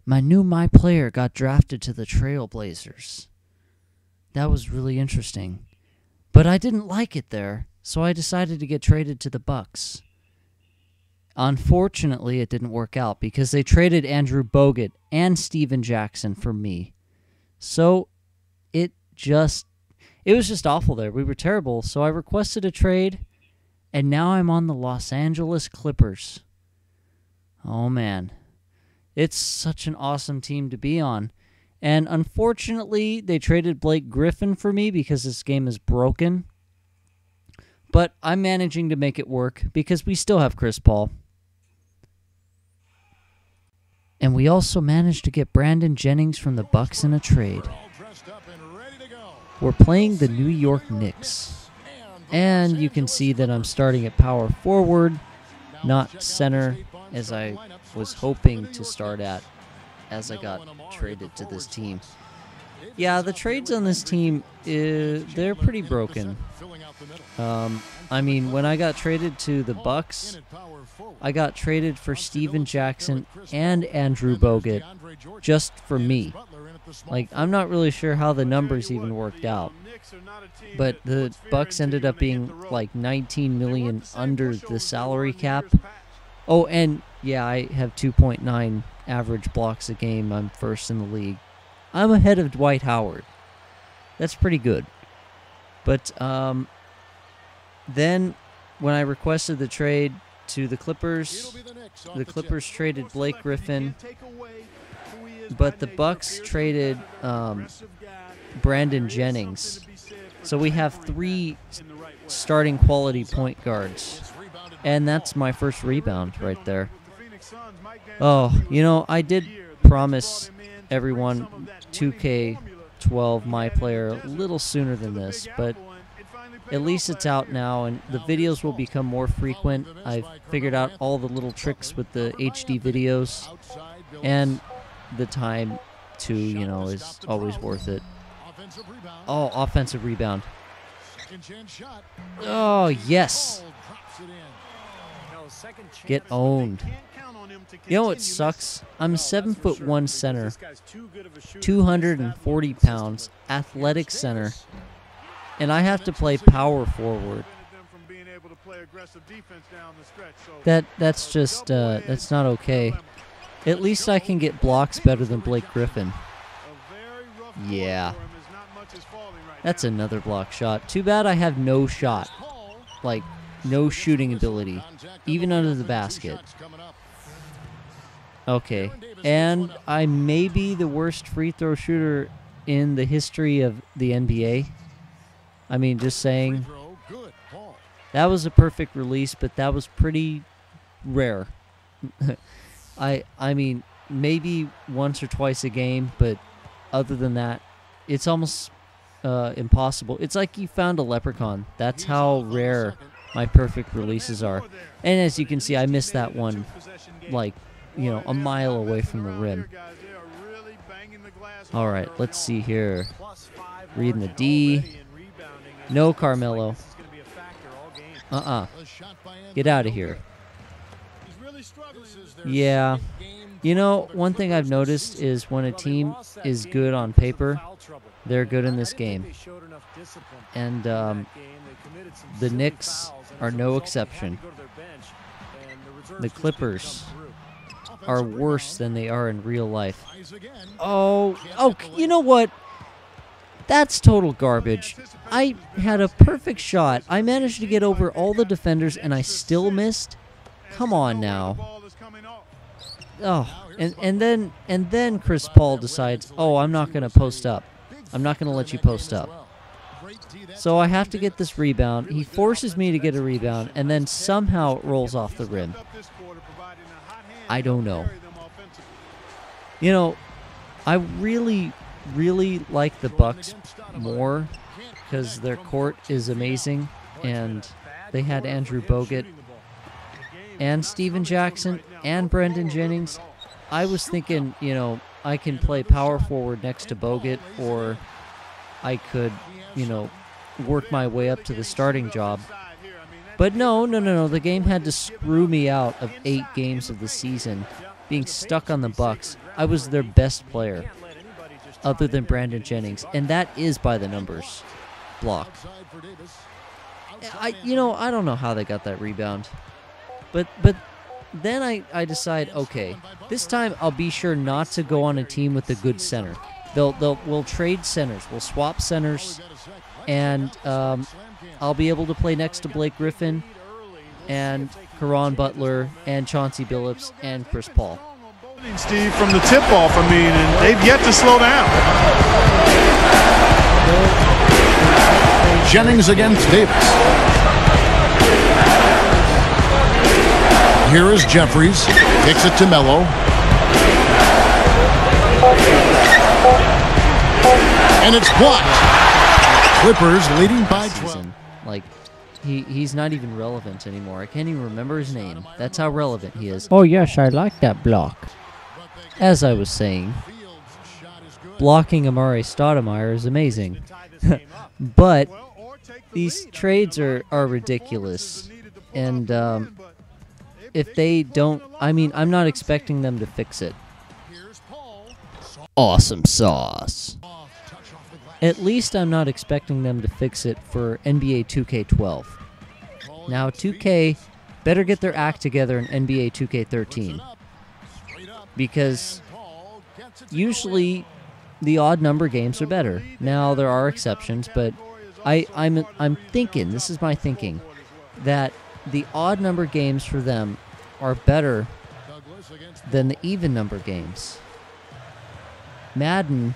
my player got drafted to the Trailblazers. That was really interesting. But I didn't like it there, so I decided to get traded to the Bucks. Unfortunately, it didn't work out because they traded Andrew Bogut and Steven Jackson for me. So it was just awful there. We were terrible, so I requested a trade, and now I'm on the Los Angeles Clippers. Oh, man. It's such an awesome team to be on. And unfortunately, they traded Blake Griffin for me because this game is broken. But I'm managing to make it work because we still have Chris Paul. And we also managed to get Brandon Jennings from the Bucks in a trade. We're playing the New York Knicks. And you can see that I'm starting at power forward, not center, as I was hoping to start at as I got traded to this team. Yeah, the trades on this team, they're pretty broken. I mean, when I got traded to the Bucks, I got traded for Steven Jackson and Andrew Bogut just for me. Like, I'm not really sure how the numbers even worked out. But the Bucks ended up being like 19 million under the salary cap. Oh, and yeah, I have 2.9 average blocks a game. I'm first in the league. I'm ahead of Dwight Howard. That's pretty good. But then when I requested the trade to the Clippers traded Blake Griffin, but the Bucks traded Brandon Jennings. So we have 3 starting quality point guards. And that's my first rebound right there. Oh, you know, I did promise everyone 2K12 my player a little sooner than this, but at least it's out now, and the videos will become more frequent. I've figured out all the little tricks with the HD videos, and the time, too, you know, is always worth it. Oh, offensive rebound. Oh, yes. Get owned. You know what sucks? I'm a 7'1" center, 240 pounds, athletic center, and I have to play power forward. That's just that's not okay. At least I can get blocks better than Blake Griffin. Yeah. That's another block shot. Too bad I have no shot. Like, no shooting ability, even under the basket. Okay, and I may be the worst free throw shooter in the history of the NBA. I mean, just saying. That was a perfect release, but that was pretty rare. I mean, maybe once or twice a game, but other than that, it's almost impossible. It's like you found a leprechaun. That's how rare my perfect releases are. And as you can see, I missed that one, like, you know, a mile away from the rim. All right, let's see here. Reading the D. No Carmelo. Get out of here. Yeah. You know, one thing I've noticed is when a team is good on paper, they're good in this game. And the Knicks are no exception. The Clippers are worse than they are in real life. Oh, you know what? That's total garbage. I had a perfect shot. I managed to get over all the defenders, and I still missed? Come on now. Oh, and then Chris Paul decides, oh, I'm not going to post up. I'm not going to let you post up. So I have to get this rebound. He forces me to get a rebound, and then somehow it rolls off the rim. I don't know. You know, I really like the Bucks more because their court is amazing, and they had Andrew Bogut and Steven Jackson and Brandon Jennings. I was thinking, you know, I can play power forward next to Bogut, or I could, you know, work my way up to the starting job. But no. The game had to screw me out of 8 games of the season being stuck on the Bucks, I was their best player, other than Brandon Jennings, and that is by the numbers block. I don't know how they got that rebound, but then I decide, okay, this time I'll be sure not to go on a team with a good center. We'll trade centers, we'll swap centers, and I'll be able to play next to Blake Griffin and Caron Butler and Chauncey Billups and Chris Paul. Steve, from the tip-off, and they've yet to slow down. Jennings against Davis. Here is Jeffries. Kicks it to Melo. And it's blocked. Clippers leading by 12. Like, he's not even relevant anymore. I can't even remember his name. That's how relevant he is. Oh, yes, I like that block. As I was saying, blocking Amare Stoudemire is amazing. But these trades are ridiculous. And if they don't, I'm not expecting them to fix it. Awesome sauce. At least I'm not expecting them to fix it for NBA 2K12. Now 2K better get their act together in NBA 2K13. Because usually the odd number games are better. Now there are exceptions, but I'm thinking, this is my thinking, that the odd number games for them are better than the even number games. Madden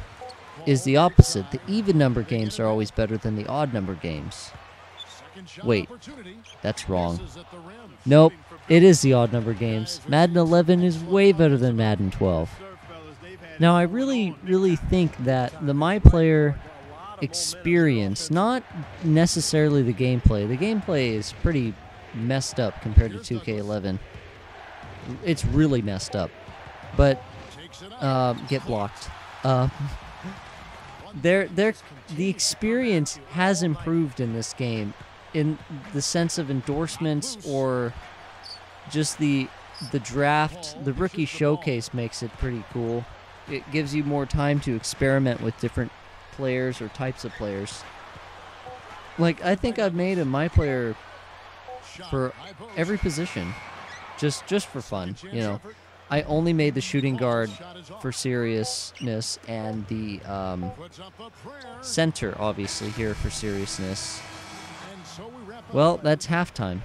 is the opposite. The even number games are always better than the odd number games. Wait, that's wrong. Nope, it is the odd number games. Madden 11 is way better than Madden 12. Now, I really, really think that the MyPlayer experience, not necessarily the gameplay. The gameplay is pretty messed up compared to 2K11. It's really messed up. But, get blocked. The experience has improved in this game in the sense of endorsements or just the draft. The rookie showcase makes it pretty cool. It gives you more time to experiment with different players or types of players. Like, I think I've made a MyPlayer for every position, just for fun, you know. I only made the shooting guard for seriousness and the center, obviously, here for seriousness. Well, that's halftime.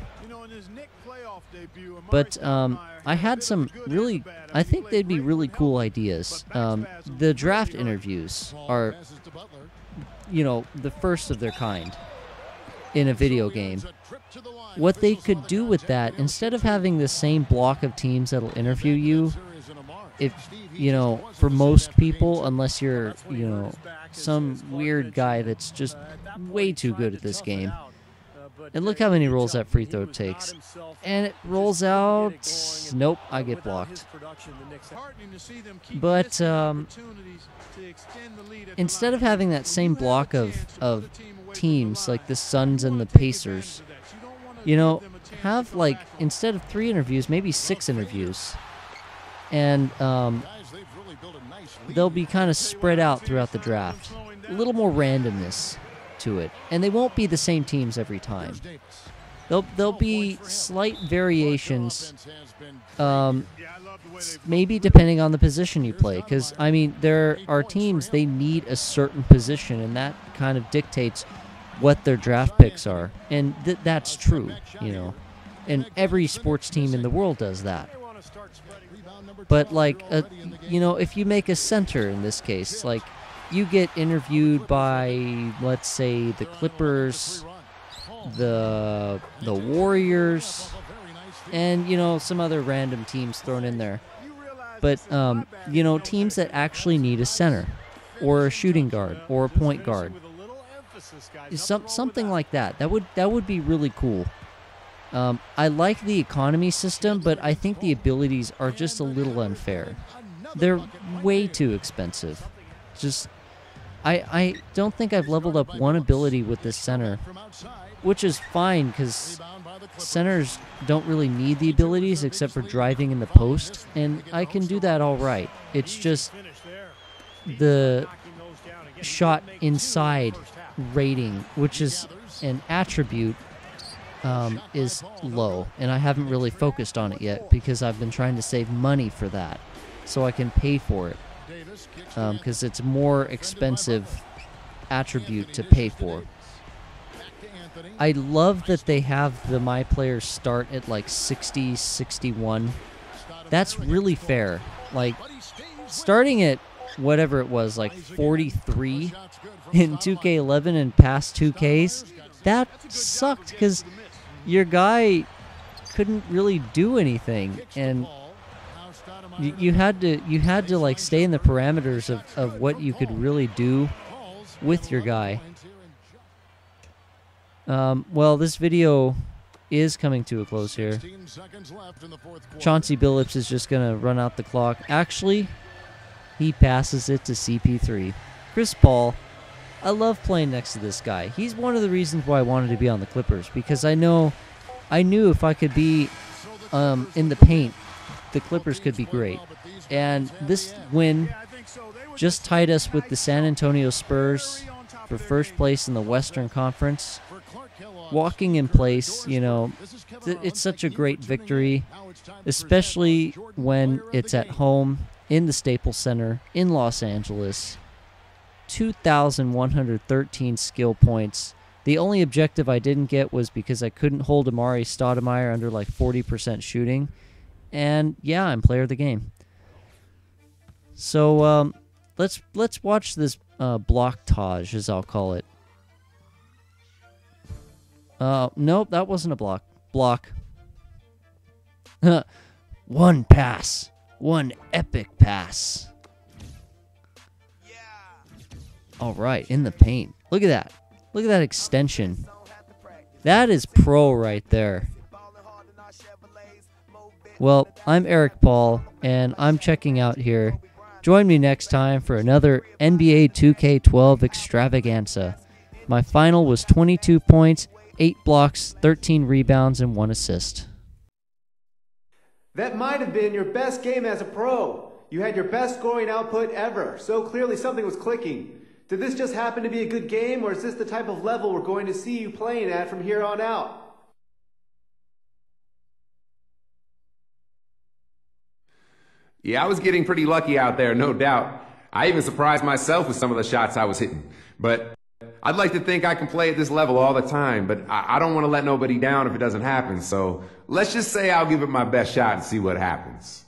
But I had some really, I think they'd be really cool ideas. The draft interviews are, you know, the first of their kind in a video game. What they could do with that, instead of having the same block of teams that'll interview you, if, you know, for most people, unless you're, you know, some weird guy that's just way too good at this game. And look how many rolls that free throw takes. And it rolls out. Nope, I get blocked. But instead of having that same block of teams like the Suns and the Pacers, you know, have, like, instead of 3 interviews, maybe 6 interviews. And they'll be kind of spread out throughout the draft. A little more randomness to it. And they won't be the same teams every time. There'll be slight variations, maybe depending on the position you play. Because, I mean, there are teams, they need a certain position, and that kind of dictates what their draft picks are. And that's true, you know. And every sports team in the world does that. But, like, you know, if you make a center in this case, like, you get interviewed by, let's say, the Clippers, the Warriors, and, you know, some other random teams thrown in there. But, you know, teams that actually need a center or a shooting guard or a point guard. Something like that. That would be really cool. I like the economy system, but I think the abilities are just a little unfair. They're way too expensive. Just, I don't think I've leveled up one ability with this center, which is fine because centers don't really need the abilities except for driving in the post, and I can do that all right. It's just the shot inside rating, which is an attribute, is low, and I haven't really focused on it yet because I've been trying to save money for that so I can pay for it, because it's a more expensive attribute to pay for. I love that they have the My Players start at like 60, 61. That's really fair. Like, starting at whatever it was, like 43 in 2K11 and past 2Ks, that sucked because your guy couldn't really do anything, and you had to like stay in the parameters of what you could really do with your guy. Well, this video is coming to a close here. Chauncey Billups is just going to run out the clock. Actually, he passes it to CP3. Chris Paul, I love playing next to this guy. He's one of the reasons why I wanted to be on the Clippers, because I knew if I could be in the paint, the Clippers could be great. And this win just tied us with the San Antonio Spurs for first place in the Western Conference. Walking in place, you know, it's such a great victory, especially when it's at home in the Staples Center in Los Angeles. 2,113 skill points. The only objective I didn't get was because I couldn't hold Amari Stoudemire under like 40% shooting. And yeah, I'm player of the game. So let's watch this blocktage, as I'll call it. Nope, that wasn't a block. Block. One pass. One epic pass. All right, in the paint. Look at that. Look at that extension. That is pro right there. Well, I'm Eric Paul, and I'm checking out here. Join me next time for another NBA 2K12 extravaganza. My final was 22 points, 8 blocks, 13 rebounds, and 1 assist. That might have been your best game as a pro. You had your best scoring output ever, so clearly something was clicking. Did this just happen to be a good game, or is this the type of level we're going to see you playing at from here on out? Yeah, I was getting pretty lucky out there, no doubt. I even surprised myself with some of the shots I was hitting. But I'd like to think I can play at this level all the time, but I don't want to let nobody down if it doesn't happen. So let's just say I'll give it my best shot and see what happens.